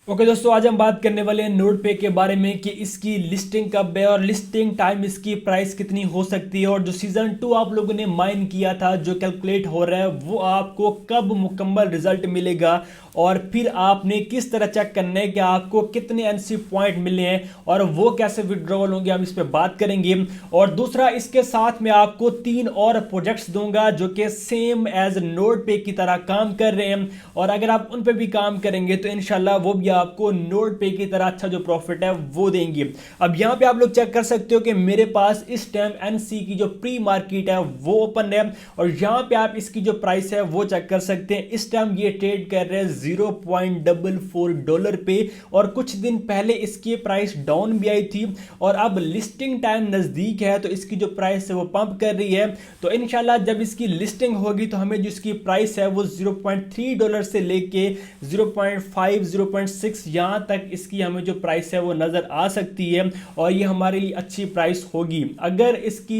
Okay दोस्तों, आज हम बात करने वाले हैं नोट पे के बारे में कि इसकी लिस्टिंग कब है और लिस्टिंग टाइम इसकी प्राइस कितनी हो सकती है और जो सीजन 2 आप लोगों ने माइन किया था जो कैलकुलेट हो रहा है वो आपको कब मुकम्मल रिजल्ट मिलेगा और फिर आपने किस तरह चेक करना है कि आपको कितने एनसी पॉइंट मिले हैं और वो कैसे विड्रॉवल होंगे, हम इस पर बात करेंगे। और दूसरा, इसके साथ में आपको 3 और प्रोजेक्ट्स दूंगा जो कि सेम एज नोट पे की तरह काम कर रहे हैं और अगर आप उन पे भी काम करेंगे तो इंशाल्लाह वो भी आपको नोट पे की तरह अच्छा जो प्रॉफिट है वो देंगे। अब यहां पे आप लोग चेक कर सकते हो कि मेरे पास इस टाइम एनसी की जो प्री मार्केट है वो ओपन है और यहां पे आप इसकी जो प्राइस है वो चेक कर सकते हैं। इस टाइम ये ट्रेड कर रहे हैं $0.44 पे और कुछ दिन पहले इसकी प्राइस डाउन भी आई थी और अब लिस्टिंग टाइम नजदीक है तो इसकी जो प्राइस है वो पंप कर रही है। तो इंशाल्लाह जब इसकी लिस्टिंग होगी तो हमें जो इसकी प्राइस है वो $0.3 से लेके 0.5 0.6 यहां तक इसकी हमें जो प्राइस है वो नजर आ सकती है और ये हमारे लिए अच्छी प्राइस होगी। अगर इसकी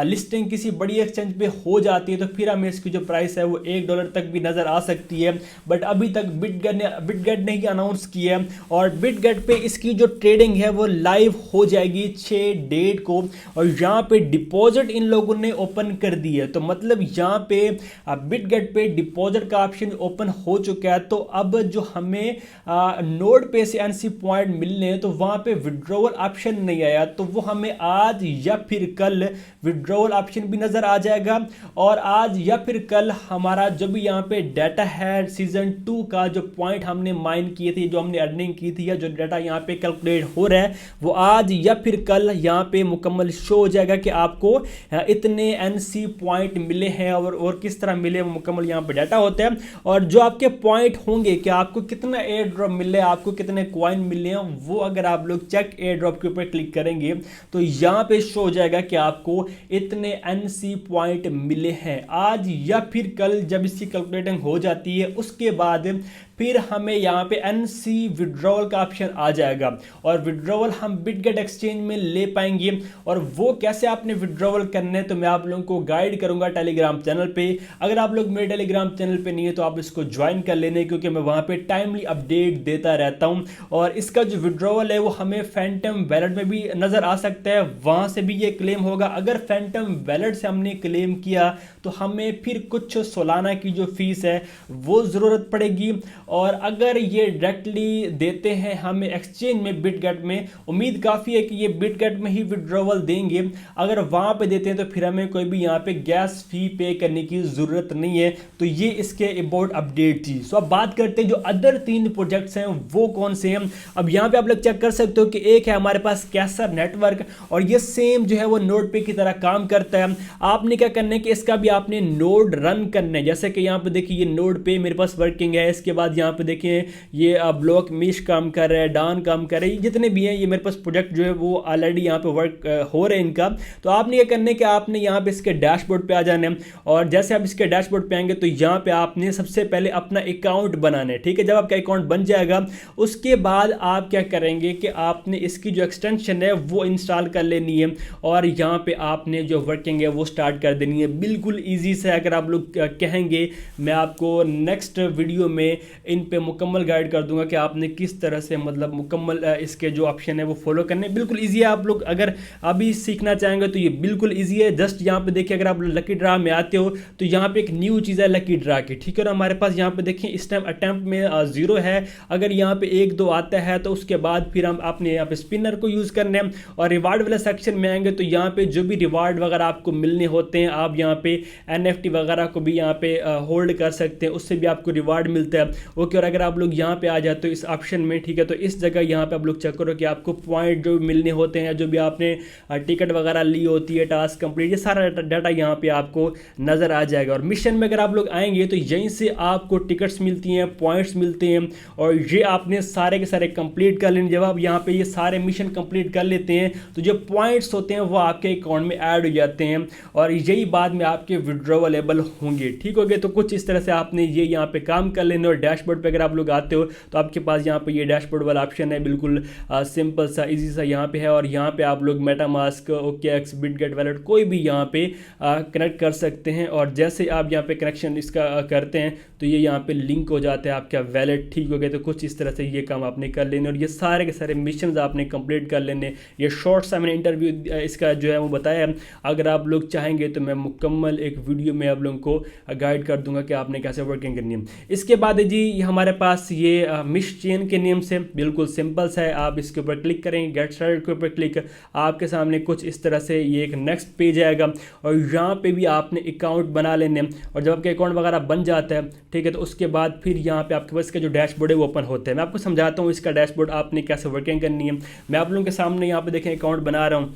लिस्टिंग किसी बड़ी एक्सचेंज पे हो जाती है तो फिर हमें इसकी जो प्राइस है वो $1 तक भी नजर आ सकती है, बट अभी तक बिटगेट ने ही अनाउंस किया है और बिटगेट पे इसकी जो ट्रेडिंग है वो लाइव हो जाएगी 6 डेट को और यहाँ पे डिपॉजिट इन लोगों ने ओपन कर दी है। तो मतलब यहाँ पे बिटगेट पे डिपॉजिट का ऑप्शन ओपन हो चुका है। तो अब जो हमें नोड पे से एनसी पॉइंट मिलने हैं तो वहां पे विड्रॉवल ऑप्शन नहीं आया, तो वो हमें आज या फिर कल विड्रॉवल ऑप्शन भी नजर आ जाएगा और आज या फिर कल हमारा जो भी यहाँ पे डाटा है सीजन 2 का जो पॉइंट हमने माइन किए थे, जो हमने अर्निंग की थी या जो डाटा यहाँ पे कैलकुलेट हो रहा है वो आज या फिर कल यहाँ पे मुकम्मल शो हो जाएगा कि आपको इतने एनसी पॉइंट मिले हैं और किस तरह मिले, वो मुकम्मल यहाँ पे डाटा होता है। और जो आपके पॉइंट होंगे कि आपको कितना एयर ड्रॉप मिले, आपको कितने कॉइन मिले हैं, वो अगर आप लोग चेक एयर ड्रॉप के ऊपर क्लिक करेंगे तो यहाँ पे शो हो जाएगा कि आपको इतने एनसी पॉइंट मिले हैं आज या फिर कल। जब इसकी कैलकुलेटिंग हो जाती है उसके बाद फिर हमें यहाँ पे एनसी विड्रॉवल का ऑप्शन आ जाएगा और विड्रॉवल हम बिटगेट एक्सचेंज में ले पाएंगे। और वो कैसे आपने विड्रॉवल करने हैं तो मैं आप लोगों को गाइड करूंगा टेलीग्राम चैनल पे। अगर आप लोग मेरे टेलीग्राम चैनल पे नहीं है तो आप इसको ज्वाइन कर लेने, क्योंकि मैं वहाँ पे टाइमली अपडेट देता रहता हूँ। और इसका जो विड्रॉवल है वो हमें फैंटम वैलेट में भी नज़र आ सकता है, वहाँ से भी ये क्लेम होगा। अगर फैंटम वैलेट से हमने क्लेम किया तो हमें फिर कुछ सालाना की जो फीस है वो ज़रूरत पड़ेगी। और अगर ये डायरेक्टली देते हैं हमें एक्सचेंज में बिटगेट में, उम्मीद काफ़ी है कि ये बिटगेट में ही विड्रॉवल देंगे। अगर वहाँ पे देते हैं तो फिर हमें कोई भी यहाँ पे गैस फी पे करने की ज़रूरत नहीं है। तो ये इसके अबाउट अपडेट थी। सो अब बात करते हैं जो अदर 3 प्रोजेक्ट्स हैं वो कौन से हैं। अब यहाँ पे आप लोग चेक कर सकते हो कि एक है हमारे पास कैसर नेटवर्क और ये सेम जो है वो नोड पे की तरह काम करता है। आपने क्या करना है कि इसका भी आपने नोड रन करना है। जैसे कि यहाँ पे देखिए ये नोड पे मेरे पास वर्किंग है, इसके बाद यहाँ पे देखिए ये ब्लॉक मिश काम कर रहा है, डान काम कर रहा है, जितने भी हैं ये मेरे पास प्रोजेक्ट जो है वो ऑलरेडी यहाँ पे वर्क हो रहे हैं इनका। तो आपने ये करने कि आपने यहाँ पे इसके डैशबोर्ड पे आ जाना है और जैसे आप इसके डैशबोर्ड पे आएंगे तो यहाँ पे आपने सबसे पहले अपना अकाउंट बनाना है, ठीक है। जब आपका अकाउंट बन जाएगा उसके बाद आप क्या करेंगे कि आपने इसकी जो एक्सटेंशन है वो इंस्टॉल कर लेनी है और यहाँ पे आपने जो वर्किंग है वो स्टार्ट कर देनी है। बिल्कुल ईजी से, अगर आप लोग कहेंगे मैं आपको नेक्स्ट वीडियो में इन पे मुकम्मल गाइड कर दूंगा कि आपने किस तरह से मतलब मुकम्मल इसके जो ऑप्शन है वो फॉलो करने। बिल्कुल इजी है, आप लोग अगर अभी सीखना चाहेंगे तो ये बिल्कुल इजी है। जस्ट यहाँ पे देखिए अगर आप लकी ड्रा में आते हो तो यहाँ पे एक न्यू चीज़ है लकी ड्रा की, ठीक है ना। हमारे पास यहाँ पे देखिए इस टाइम अटैम्प्ट में 0 है। अगर यहाँ पे 1 2 आता है तो उसके बाद फिर हम अपने यहाँ पे स्पिनर को यूज़ करने हैं और रिवार्ड वाले सेक्शन में आएंगे तो यहाँ पे जो भी रिवार्ड वगैरह आपको मिलने होते हैं आप यहाँ पे NFT वगैरह को भी यहाँ पे होल्ड कर सकते हैं, उससे भी आपको रिवार्ड मिलता है। ओके, और अगर आप लोग यहाँ पे आ जाते हो इस ऑप्शन में, ठीक है, तो इस जगह यहाँ पे आप लोग चेक करो कि आपको पॉइंट जो मिलने होते हैं, जो भी आपने टिकट वगैरह ली होती है, टास्क कंप्लीट, ये सारा डाटा यहाँ पे आपको नज़र आ जाएगा। और मिशन में अगर आप लोग आएंगे तो यहीं से आपको टिकट्स मिलती हैं, पॉइंट्स मिलते हैं और ये आपने सारे के सारे कंप्लीट कर लेने। जब आप यहाँ पे ये सारे मिशन कंप्लीट कर लेते हैं तो जो पॉइंट्स होते हैं वो आपके अकाउंट में ऐड हो जाते हैं और यही बाद में आपके विड्रॉवेबल होंगे। ठीक हो गया, तो कुछ इस तरह से आपने ये यहाँ पे काम कर लेना। और डैशबोर्ड पे अगर आप लोग आते हो तो आपके पास यहाँ पे ये डैशबोर्ड वाला ऑप्शन है, बिल्कुल सिंपल सा इजी सा यहाँ पे है। और यहाँ पे आप लोग मेटामास्क, OKX, बिटगेट वैलेट कोई भी यहाँ पे कनेक्ट कर सकते हैं। और जैसे आप यहाँ पे कनेक्शन इसका करते हैं तो ये यहाँ पे लिंक हो जाता है आपका वैलेट। ठीक हो गया, तो कुछ इस तरह से ये काम आपने कर लेने और ये सारे के सारे मिशन आपने कंप्लीट कर लेने। ये शॉर्ट सा मैंने इंटरव्यू इसका जो है वो बताया। अगर आप लोग चाहेंगे तो मैं मुकम्मल एक वीडियो में आप लोगों को गाइड कर दूंगा कि आपने कैसे वर्किंग करनी है। इसके बाद है जी हमारे पास ये मिश चेन के नियम से बिल्कुल सिंपल सा है। आप इसके ऊपर क्लिक करेंगे, गेट स्टार्टेड के ऊपर क्लिक, आपके सामने कुछ इस तरह से ये एक नेक्स्ट पेज आएगा और यहाँ पे भी आपने अकाउंट बना लेने। और जब आपके अकाउंट वगैरह बन जाता है, ठीक है, तो उसके बाद फिर यहाँ पे आपके पास इसका जो डैशबोर्ड है वो ओपन होता है। मैं आपको समझाता हूँ इसका डैशबोर्ड आपने कैसे वर्किंग करनी है। मैं आप लोगों के सामने यहाँ पे देखें अकाउंट बना रहा हूँ।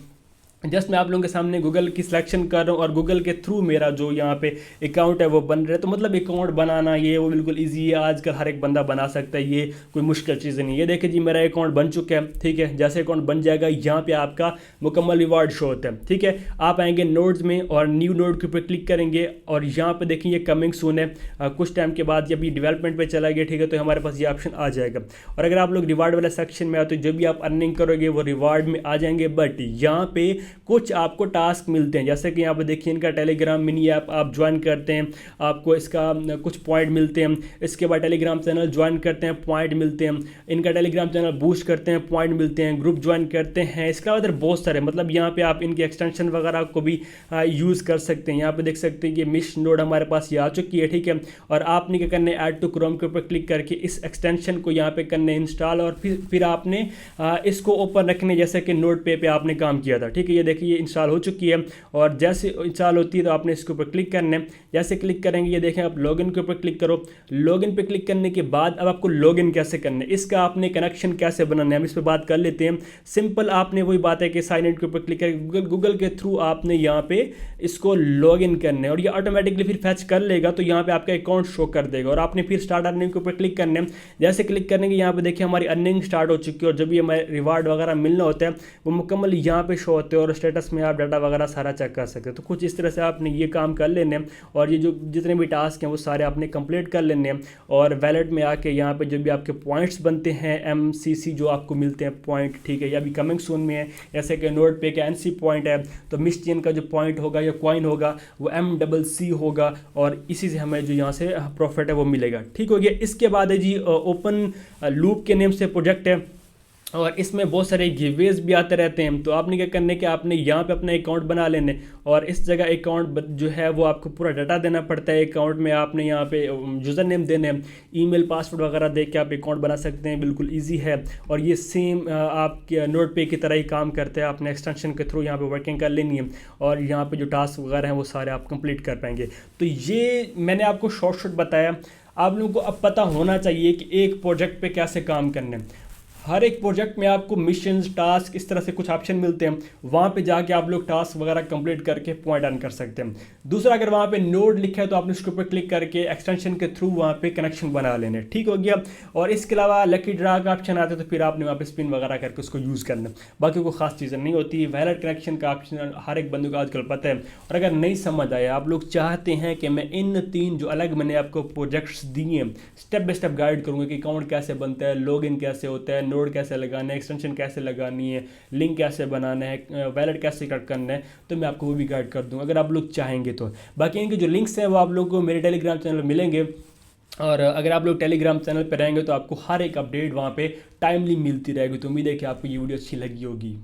जस्ट मैं आप लोगों के सामने गूगल की सिलेक्शन कर रहा हूँ और गूगल के थ्रू मेरा जो यहाँ पे अकाउंट है वो बन रहा है। तो मतलब अकाउंट बनाना ये वो बिल्कुल इजी है, आजकल हर एक बंदा बना सकता है, ये कोई मुश्किल चीज़ नहीं है। ये देखिए जी मेरा अकाउंट बन चुका है। ठीक है, जैसे अकाउंट बन जाएगा यहाँ पे आपका मुकम्मल रिवार्ड शो होता है। ठीक है, आप आएंगे नोड्स में और न्यू नोड के ऊपर क्लिक करेंगे और यहाँ पे देखिए ये कमिंग सून है। कुछ टाइम के बाद जब ये डेवलपमेंट पे चला गया, ठीक है, तो हमारे पास ये ऑप्शन आ जाएगा। और अगर आप लोग रिवार्ड वाले सेक्शन में आए तो जो भी आप अर्निंग करोगे वो रिवार्ड में आ जाएंगे। बट यहाँ पे कुछ आपको टास्क मिलते हैं, जैसे कि यहाँ पे देखिए इनका टेलीग्राम मिनी ऐप आप ज्वाइन करते हैं, आपको इसका कुछ पॉइंट मिलते हैं। इसके बाद टेलीग्राम चैनल ज्वाइन करते हैं, पॉइंट मिलते हैं। इनका टेलीग्राम चैनल बूस्ट करते हैं, पॉइंट मिलते हैं। ग्रुप ज्वाइन करते हैं, इसके बाद बहुत सारे, मतलब यहाँ पे आप इनके एक्सटेंशन वगैरह को भी यूज़ कर सकते हैं। यहाँ पे देख सकते हैं कि मिश नोड हमारे पास ये आ चुकी है। ठीक है, और आपने क्या करना है, ऐड टू क्रोम के ऊपर क्लिक करके इस एक्सटेंशन को यहाँ पे करने इंस्टॉल और फिर आपने इसको ओपन रखने, जैसे कि नोट पे आपने काम किया था। ठीक है, ये देखिए ये इंस्टॉल हो चुकी है और जैसे इंस्टॉल होती है तो आपने इसके ऊपर क्लिक करना है। जैसे क्लिक करेंगे ये देखें आप लॉगिन के ऊपर क्लिक करो। लॉगिन पे क्लिक करने के बाद अब आपको लॉगिन कैसे करना है, इसका आपने कनेक्शन कैसे बनाना है, हम इस पर बात कर लेते हैं। सिंपल आपने वही बात है कि साइन इन के ऊपर क्लिक करें, गूगल के थ्रू आपने यहाँ पे इसको लॉगिन करना है और ये ऑटोमेटिकली फिर फैच कर लेगा, तो यहाँ पे आपका अकाउंट शो कर देगा। और आपने फिर स्टार्ट अर्निंग के ऊपर क्लिक करना है। जैसे क्लिक करने के यहाँ पे देखिए हमारी अर्निंग स्टार्ट हो चुकी है और जब भी हमारे रिवार्ड वगैरह मिलना होता है वो मुकम्मल यहाँ पे शो होते हैं और स्टेटस में आप डाटा वगैरह सारा चेक कर सकते हैं। तो कुछ इस तरह से आपने ये काम कर लेने हैं और ये जो जितने भी टास्क हैं वो सारे आपने कंप्लीट कर लेने हैं। और वैलेट में आके यहाँ पे जो भी आपके पॉइंट्स बनते हैं, MCC जो आपको मिलते हैं पॉइंट, ठीक है, या भी कमिंग सून में है, जैसे कि नोट पे का NC पॉइंट है तो मिश चेन का जो पॉइंट होगा या कॉइन होगा वो MCC होगा और इसी से हमें जो यहाँ से प्रॉफिट है वो मिलेगा। ठीक हो गया। इसके बाद है जी ओपन लूप के नेम से प्रोजेक्ट है और इसमें बहुत सारे गिवेज भी आते रहते हैं। तो आपने क्या करने कि आपने यहाँ पे अपना अकाउंट बना लेने और इस जगह अकाउंट जो है वो आपको पूरा डाटा देना पड़ता है। अकाउंट में आपने यहाँ पे यूज़र नेम देने हैं, ईमेल पासवर्ड वगैरह दे के आप अकाउंट बना सकते हैं, बिल्कुल इजी है। और ये सेम आपके नोट पे की तरह ही काम करते हैं। आपने एक्सटेंशन के थ्रू यहाँ पे वर्किंग कर लेनी है और यहाँ पे जो टास्क वगैरह हैं वो सारे आप कंप्लीट कर पाएंगे। तो ये मैंने आपको शॉर्ट बताया। आप लोगों को अब पता होना चाहिए कि एक प्रोजेक्ट पे कैसे काम करने हैं। हर एक प्रोजेक्ट में आपको मिशंस, टास्क, इस तरह से कुछ ऑप्शन मिलते हैं, वहाँ पे जाके आप लोग टास्क वगैरह कंप्लीट करके पॉइंट अर्न कर सकते हैं। दूसरा, अगर वहाँ पे नोड लिखा है तो आपने उसके ऊपर क्लिक करके एक्सटेंशन के थ्रू वहाँ पे कनेक्शन बना लेने। ठीक हो गया। और इसके अलावा लकी ड्रा का ऑप्शन आता है तो फिर आपने वहाँ पे स्पिन वगैरह करके उसको यूज़ करना। बाकी कोई खास चीज़ें नहीं होती। वैलेट कनेक्शन का ऑप्शन हर एक बंदे को आजकल पता है। और अगर नहीं समझ आया, आप लोग चाहते हैं कि मैं इन 3 जो अलग मैंने आपको प्रोजेक्ट्स दिए स्टेप बाय स्टेप गाइड करूँगा कि अकाउंट कैसे बनता है, लॉगिन कैसे होता है, नोड कैसे लगाना है, एक्सटेंशन कैसे लगानी है, लिंक कैसे बनाना है, वैलेट कैसे कट करना है, तो मैं आपको वो भी गाइड कर दूंगा अगर आप लोग चाहेंगे तो। बाकी इनके जो लिंक्स हैं वो आप लोगों को मेरे टेलीग्राम चैनल में मिलेंगे और अगर आप लोग टेलीग्राम चैनल पर रहेंगे तो आपको हर एक अपडेट वहाँ पे टाइमली मिलती रहेगी। तो उम्मीद है कि आपको ये वीडियो अच्छी लगी होगी।